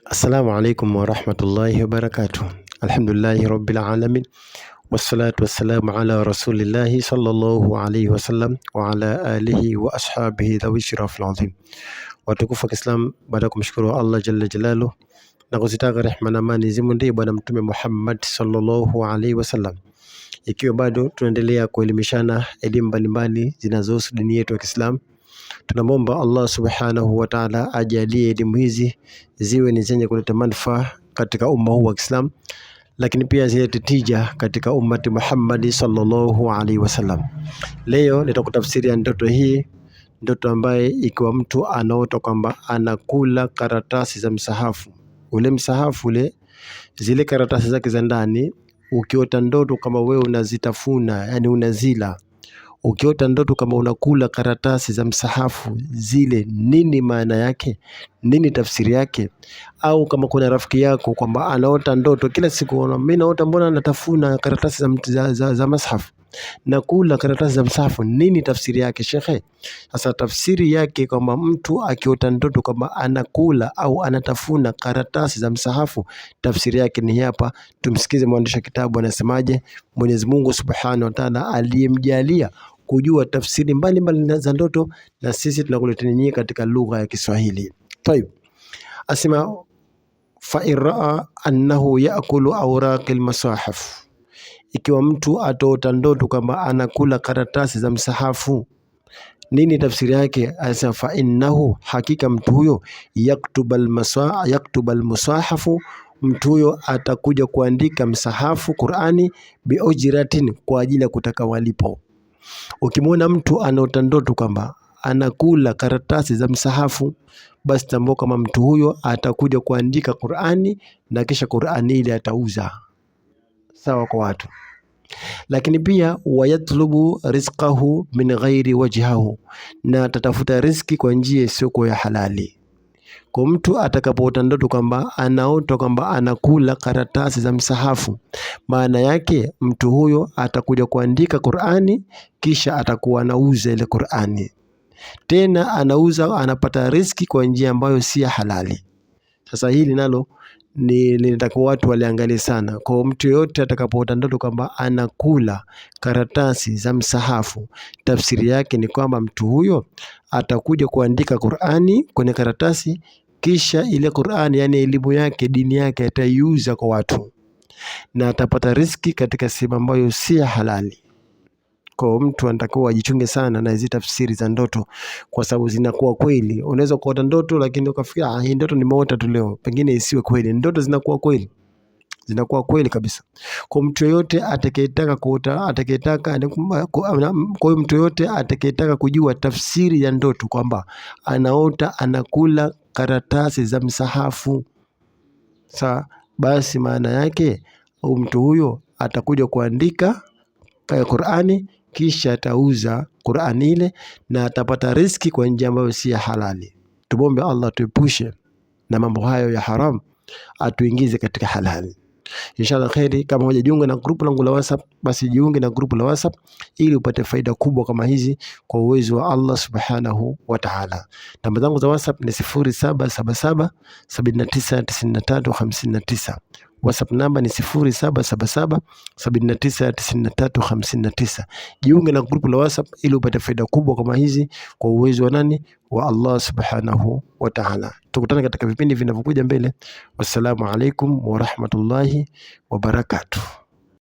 Assalamu alaikum warahmatullahi wabarakatuh. Alhamdulillahi rabbil alamin. Wassalatu wassalamu ala rasulillahi sallallahu alaihi wasallam wa ala alihi wa ashabihi dhawi shirafil azim. Watukufu wa Kiislam, baada kumshukuru Allah jalla jalaluhu na kuzitaka rehema na amani zimwendee bwana mtume Muhammad sallallahu alaihi wasallam. Ikiwa bado tunaendelea kuelimishana elimu mbalimbali zinazohusu dini yetu ya Kiislamu, tunamwomba Allah subhanahu wa ta'ala ajalie elimu hizi ziwe ni zenye kuleta manufaa katika umma huu wa Kiislamu, lakini pia zilete tija katika ummati Muhammad sallallahu alaihi wasallam. Leo nitakutafsiria ndoto hii, ndoto ambaye ikiwa mtu anaota kwamba anakula karatasi za msahafu. Ule msahafu ule, zile karatasi zake za ndani, ukiota ndoto kama wewe unazitafuna, yani unazila. Ukiota ndoto kama unakula karatasi za msahafu zile, nini maana yake? Nini tafsiri yake? Au kama kuna rafiki yako kwamba anaota ndoto kila siku, mimi naota mbona natafuna karatasi za msahafu, nakula karatasi za msahafu, nini tafsiri yake shekhe? Sasa tafsiri yake kwamba mtu akiota ndoto kwamba anakula au anatafuna karatasi za msahafu, tafsiri yake ni hapa. Tumsikize mwandishi wa kitabu anasemaje. Mwenyezi Mungu Subhanahu wa Ta'ala aliyemjalia kujua tafsiri mbalimbali za ndoto, na sisi tunakuletea nyinyi katika lugha ya Kiswahili. Tayeb, asema fa iraa annahu yaakulu awraqil masahif. Ikiwa mtu ataota ndoto kwamba anakula karatasi za msahafu, nini tafsiri yake? Asema fa innahu, hakika mtu huyo yaktubal musahafu, mtu huyo atakuja kuandika msahafu Qur'ani biujratin, kwa ajili ya kutaka walipo. Ukimwona mtu anaota ndoto kwamba anakula karatasi za msahafu, basi tambua kama mtu huyo atakuja kuandika Qur'ani, na kisha Qur'ani ile atauza sawa kwa watu. Lakini pia wayatlubu rizqahu min ghairi wajhahu, na atatafuta riziki kwa njia isiyo ya halali. Kwa mtu atakapoota ndoto kwamba anaota kwamba anakula karatasi za msahafu, maana yake mtu huyo atakuja kuandika Qur'ani, kisha atakuwa anauza ile Qur'ani. Tena anauza, anapata riziki kwa njia ambayo si halali. Sasa hili nalo ni linatakiwa watu waliangalie sana. Kwa mtu yote atakapoota ndoto kwamba anakula karatasi za msahafu, tafsiri yake ni kwamba mtu huyo atakuja kuandika Qur'ani kwenye karatasi, kisha ile Qur'ani, yani elimu yake, dini yake, ataiuza kwa watu na atapata riziki katika sehemu ambayo si halali. Kwa mtu anatakiwa ajichunge sana na hizi tafsiri za ndoto, kwa sababu zinakuwa kweli. Unaweza kuota ndoto lakini ukafikiria hii ndoto nimeota tu leo, pengine isiwe kweli. Ndoto zinakuwa kweli, zinakuwa kweli kabisa. Kwa mtu yote atakayetaka kuota, kwa mtu yote atakayetaka kujua tafsiri ya ndoto kwamba anaota anakula karatasi za msahafu, basi maana yake mtu huyo atakuja kuandika Qur'ani, kisha atauza Qur'ani ile na atapata riziki kwa njia ambayo si halali. Tumombe Allah tuepushe na mambo hayo ya haram, atuingize katika halali. Inshallah khairi. Kama hujajiunga na grupu langu la WhatsApp, basi jiunge na grupu la WhatsApp ili upate faida kubwa kama hizi kwa uwezo wa Allah subhanahu wa ta'ala. Namba zangu za WhatsApp ni 0777 799359. WhatsApp namba ni 0777 799359. Jiunge na grupu la WhatsApp ili upate faida kubwa kama hizi kwa uwezo wa nani? Wa Allah subhanahu wa ta'ala. Tukutane katika vipindi vinavyokuja mbele. Wassalamu alaikum wa rahmatullahi wa barakatuh.